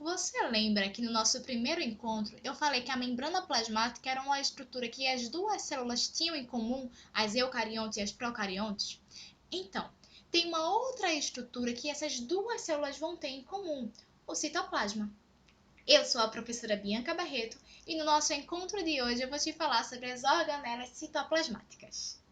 Você lembra que no nosso primeiro encontro eu falei que a membrana plasmática era uma estrutura que as duas células tinham em comum, as eucariontes e as procariontes? Então, tem uma outra estrutura que essas duas células vão ter em comum, o citoplasma. Eu sou a professora Bianca Barreto e no nosso encontro de hoje eu vou te falar sobre as organelas citoplasmáticas.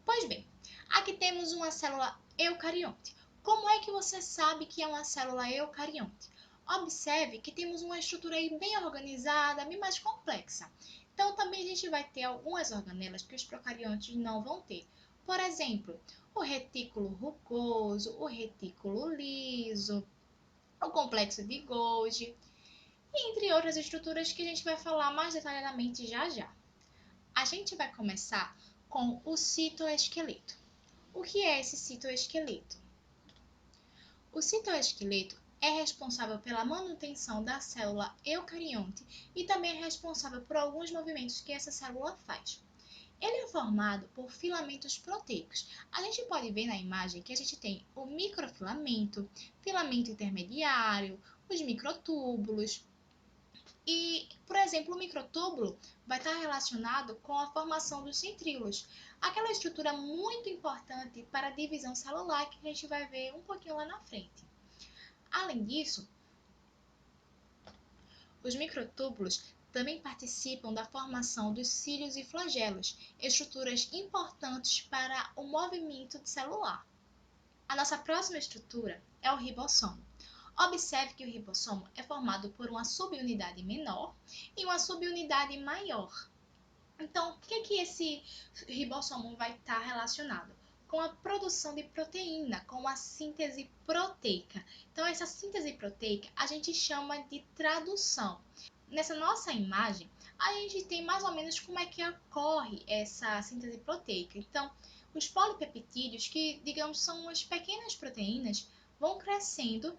Pois bem, aqui temos uma célula eucarionte. Como é que você sabe que é uma célula eucarionte? Observe que temos uma estrutura aí bem organizada, bem mais complexa. Então, também a gente vai ter algumas organelas que os procariontes não vão ter. Por exemplo, o retículo rugoso, o retículo liso, o complexo de Golgi, entre outras estruturas que a gente vai falar mais detalhadamente já já. A gente vai começar com o citoesqueleto. O que é esse citoesqueleto? O citoesqueleto é responsável pela manutenção da célula eucarionte e também é responsável por alguns movimentos que essa célula faz. Ele é formado por filamentos proteicos. A gente pode ver na imagem que a gente tem o microfilamento, filamento intermediário, os microtúbulos. E, por exemplo, o microtúbulo vai estar relacionado com a formação dos centríolos, aquela estrutura muito importante para a divisão celular que a gente vai ver um pouquinho lá na frente. Além disso, os microtúbulos também participam da formação dos cílios e flagelos, estruturas importantes para o movimento celular. A nossa próxima estrutura é o ribossomo. Observe que o ribossomo é formado por uma subunidade menor e uma subunidade maior. Então, o que esse ribossomo vai estar relacionado? Com a produção de proteína, com a síntese proteica. Então, essa síntese proteica a gente chama de tradução. Nessa nossa imagem, a gente tem mais ou menos como é que ocorre essa síntese proteica. Então, os polipeptídeos, que digamos são umas pequenas proteínas, vão crescendo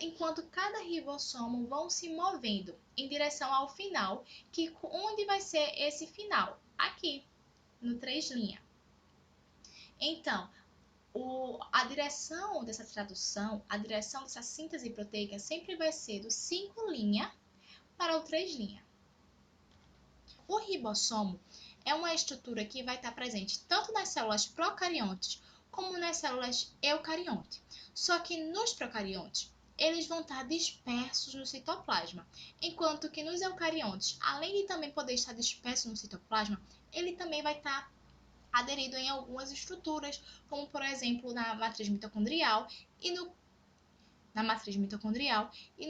enquanto cada ribossomo vão se movendo em direção ao final, que onde vai ser esse final? Aqui, no 3'. Então, a direção dessa tradução, a direção dessa síntese proteica sempre vai ser do 5' para o 3'. O ribossomo é uma estrutura que vai estar presente tanto nas células procariontes como nas células eucariontes. Só que nos procariontes, eles vão estar dispersos no citoplasma, enquanto que nos eucariontes, além de também poder estar disperso no citoplasma, ele também vai estar aderido em algumas estruturas, como por exemplo na matriz mitocondrial e no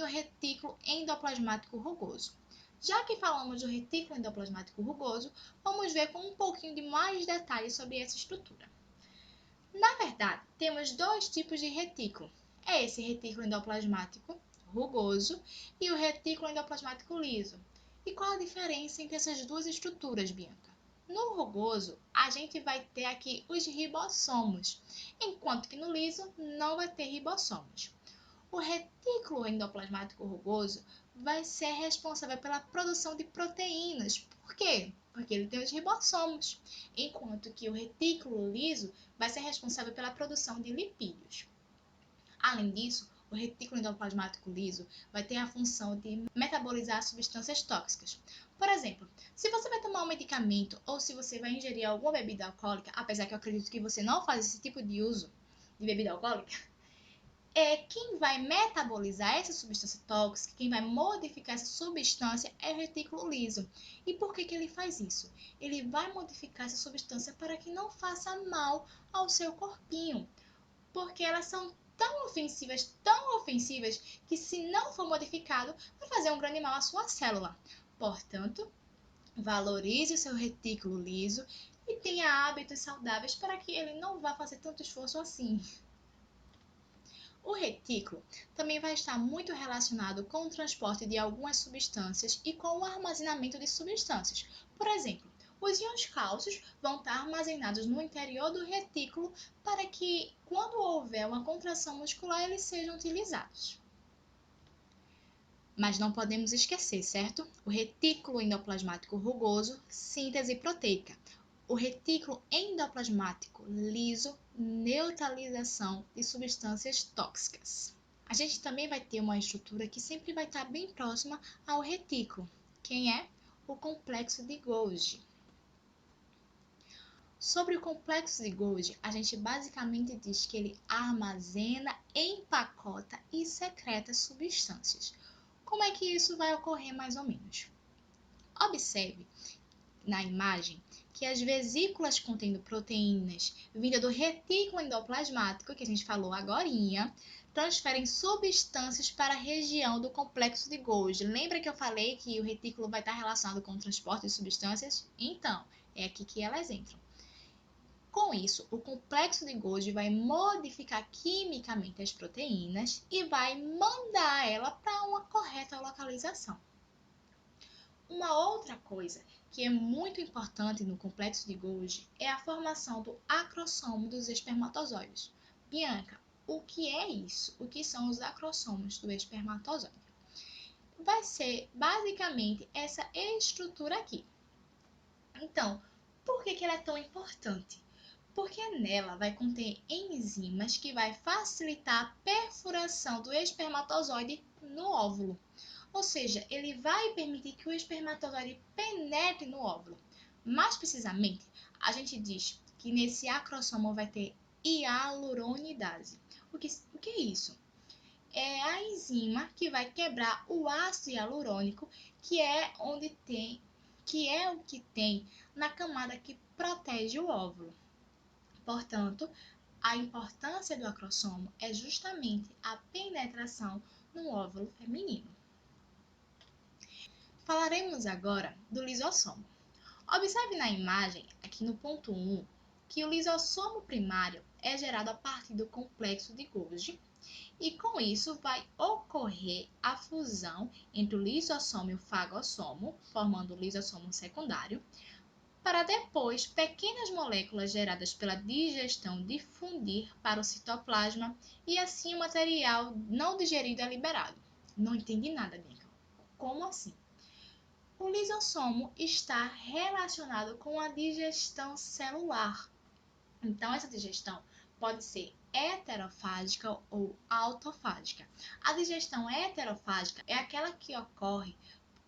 retículo endoplasmático rugoso. Já que falamos do retículo endoplasmático rugoso, vamos ver com um pouquinho de mais detalhes sobre essa estrutura. Na verdade, temos dois tipos de retículo. É esse retículo endoplasmático rugoso e o retículo endoplasmático liso. E qual a diferença entre essas duas estruturas, Bianca? No rugoso, a gente vai ter aqui os ribossomos, enquanto que no liso não vai ter ribossomos. O retículo endoplasmático rugoso vai ser responsável pela produção de proteínas. Por quê? Porque ele tem os ribossomos, enquanto que o retículo liso vai ser responsável pela produção de lipídios. Além disso, o retículo endoplasmático liso vai ter a função de metabolizar substâncias tóxicas. Por exemplo, se você vai tomar um medicamento ou se você vai ingerir alguma bebida alcoólica, apesar que eu acredito que você não faz esse tipo de uso de bebida alcoólica, quem vai metabolizar essa substância tóxica, quem vai modificar essa substância é o retículo liso. E por que ele faz isso? Ele vai modificar essa substância para que não faça mal ao seu corpinho, porque elas são tão ofensivas, que se não for modificado, vai fazer um grande mal à sua célula. Portanto, valorize o seu retículo liso e tenha hábitos saudáveis para que ele não vá fazer tanto esforço assim. O retículo também vai estar muito relacionado com o transporte de algumas substâncias e com o armazenamento de substâncias. Por exemplo, os íons cálcios vão estar armazenados no interior do retículo para que, quando houver uma contração muscular, eles sejam utilizados. Mas não podemos esquecer, certo? O retículo endoplasmático rugoso, síntese proteica. o retículo endoplasmático liso, neutralização de substâncias tóxicas. A gente também vai ter uma estrutura que sempre vai estar bem próxima ao retículo. Quem é? O complexo de Golgi. Sobre o complexo de Golgi, a gente basicamente diz que ele armazena, empacota e secreta substâncias. Como é que isso vai ocorrer mais ou menos? Observe na imagem que as vesículas contendo proteínas vindas do retículo endoplasmático, que a gente falou agorinha, transferem substâncias para a região do complexo de Golgi. Lembra que eu falei que o retículo vai estar relacionado com o transporte de substâncias? Então, é aqui que elas entram. Com isso, o complexo de Golgi vai modificar quimicamente as proteínas e vai mandar ela para uma correta localização. Uma outra coisa que é muito importante no complexo de Golgi é a formação do acrossomo dos espermatozoides. Bianca, o que é isso? O que são os acrossomos do espermatozoide? Vai ser basicamente essa estrutura aqui. Então, por que ela é tão importante? Porque nela vai conter enzimas que vai facilitar a perfuração do espermatozoide no óvulo. Ou seja, ele vai permitir que o espermatozoide penetre no óvulo. Mais precisamente, a gente diz que nesse acrossomo vai ter hialuronidase. O que é isso? É a enzima que vai quebrar o ácido hialurônico, que é o que tem na camada que protege o óvulo. Portanto, a importância do acrossomo é justamente a penetração no óvulo feminino. Falaremos agora do lisossomo. Observe na imagem, aqui no ponto 1, que o lisossomo primário é gerado a partir do complexo de Golgi e com isso vai ocorrer a fusão entre o lisossomo e o fagossomo, formando o lisossomo secundário, para depois pequenas moléculas geradas pela digestão difundir para o citoplasma e assim o material não digerido é liberado. Não entendi nada, Bianca. Como assim? O lisossomo está relacionado com a digestão celular. Então, essa digestão pode ser heterofágica ou autofágica. A digestão heterofágica é aquela que ocorre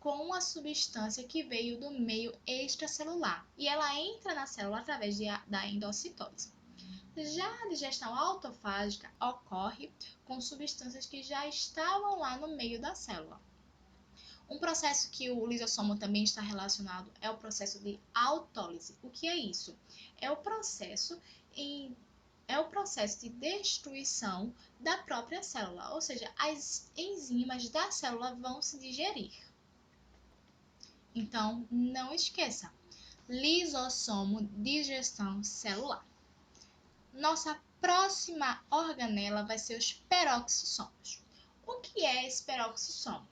com uma substância que veio do meio extracelular e ela entra na célula através da endocitose. Já a digestão autofágica ocorre com substâncias que já estavam lá no meio da célula. Um processo que o lisossomo também está relacionado é o processo de autólise. O que é isso? É o processo de destruição da própria célula, ou seja, as enzimas da célula vão se digerir. Então, não esqueça, lisossomo, digestão celular. Nossa próxima organela vai ser os peroxissomos. O que é esse peroxissomo?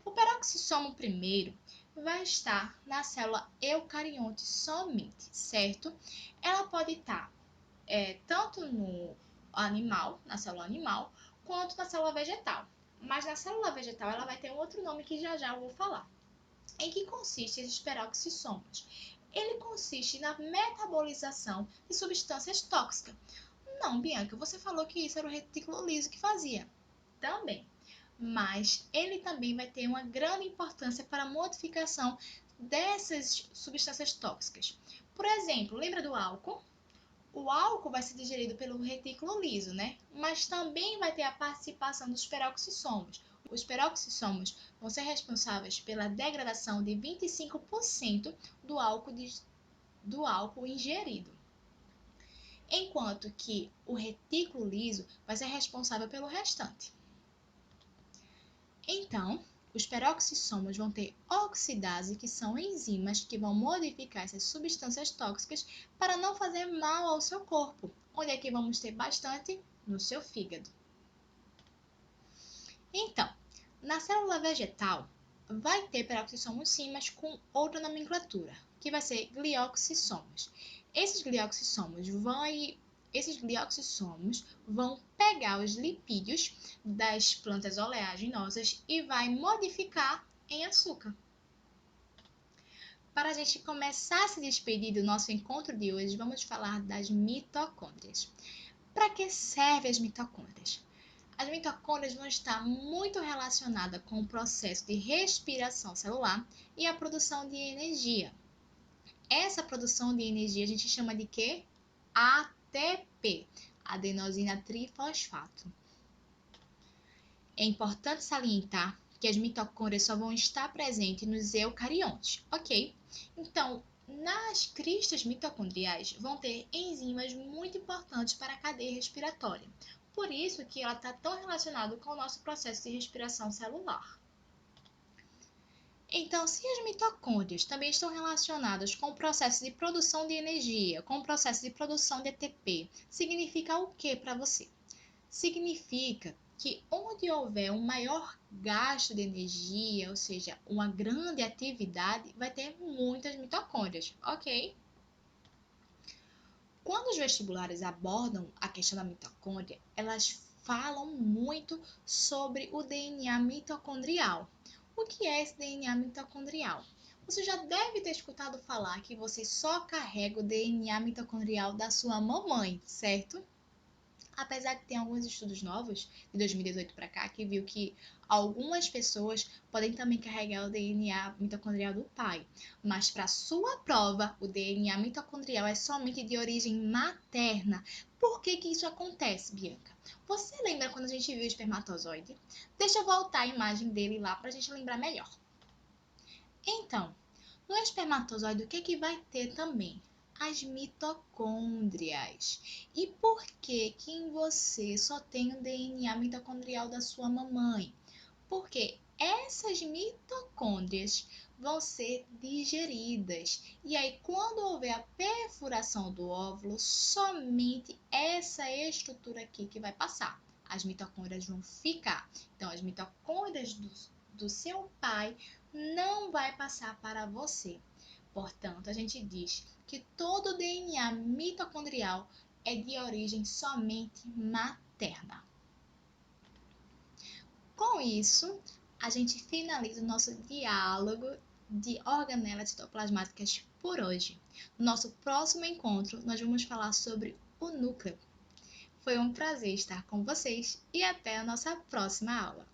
O peroxissomo primeiro vai estar na célula eucarionte somente, certo? Ela pode estar tanto no animal, na célula animal, quanto na célula vegetal. Mas na célula vegetal ela vai ter um outro nome que já eu vou falar. Em que consiste esses peroxissomos? Ele consiste na metabolização de substâncias tóxicas. Não, Bianca, você falou que isso era o retículo liso que fazia. Também. Mas ele também vai ter uma grande importância para a modificação dessas substâncias tóxicas. Por exemplo, lembra do álcool? O álcool vai ser digerido pelo retículo liso, né? Mas também vai ter a participação dos peroxissomos. Os peroxissomos vão ser responsáveis pela degradação de 25% do álcool ingerido. Enquanto que o retículo liso vai ser responsável pelo restante. Então, os peroxissomos vão ter oxidase, que são enzimas que vão modificar essas substâncias tóxicas para não fazer mal ao seu corpo. Onde é que vamos ter bastante? No seu fígado. Então, na célula vegetal, vai ter peroxissomos sim, mas com outra nomenclatura, que vai ser glioxissomos. Esses glioxissomos vão pegar os lipídios das plantas oleaginosas e vai modificar em açúcar. Para a gente começar a se despedir do nosso encontro de hoje, vamos falar das mitocôndrias. Para que servem as mitocôndrias? As mitocôndrias vão estar muito relacionadas com o processo de respiração celular e a produção de energia. Essa produção de energia a gente chama de quê? ATP, adenosina trifosfato. É importante salientar que as mitocôndrias só vão estar presentes nos eucariontes, ok? Então, nas cristas mitocondriais vão ter enzimas muito importantes para a cadeia respiratória. Por isso que ela está tão relacionada com o nosso processo de respiração celular. Então, se as mitocôndrias também estão relacionadas com o processo de produção de energia, com o processo de produção de ATP, significa o que para você? Significa que onde houver um maior gasto de energia, ou seja, uma grande atividade, vai ter muitas mitocôndrias, ok? Quando os vestibulares abordam a questão da mitocôndria, elas falam muito sobre o DNA mitocondrial. O que é esse DNA mitocondrial? Você já deve ter escutado falar que você só carrega o DNA mitocondrial da sua mamãe, certo? Apesar que tem alguns estudos novos, de 2018 para cá, que viu que algumas pessoas podem também carregar o DNA mitocondrial do pai. Mas para sua prova, o DNA mitocondrial é somente de origem materna. Por que isso acontece, Bianca? Você lembra quando a gente viu o espermatozoide? Deixa eu voltar a imagem dele lá para a gente lembrar melhor. Então, no espermatozoide, o que vai ter também? As mitocôndrias. E por que em você só tem o DNA mitocondrial da sua mamãe? Porque essas mitocôndrias vão ser digeridas. E aí, quando houver a perfuração do óvulo, somente essa estrutura aqui que vai passar. As mitocôndrias vão ficar. Então, as mitocôndrias do seu pai não vai passar para você. Portanto, a gente diz que todo o DNA mitocondrial é de origem somente materna. Com isso, a gente finaliza o nosso diálogo de organelas citoplasmáticas por hoje. No nosso próximo encontro, nós vamos falar sobre o núcleo. Foi um prazer estar com vocês e até a nossa próxima aula.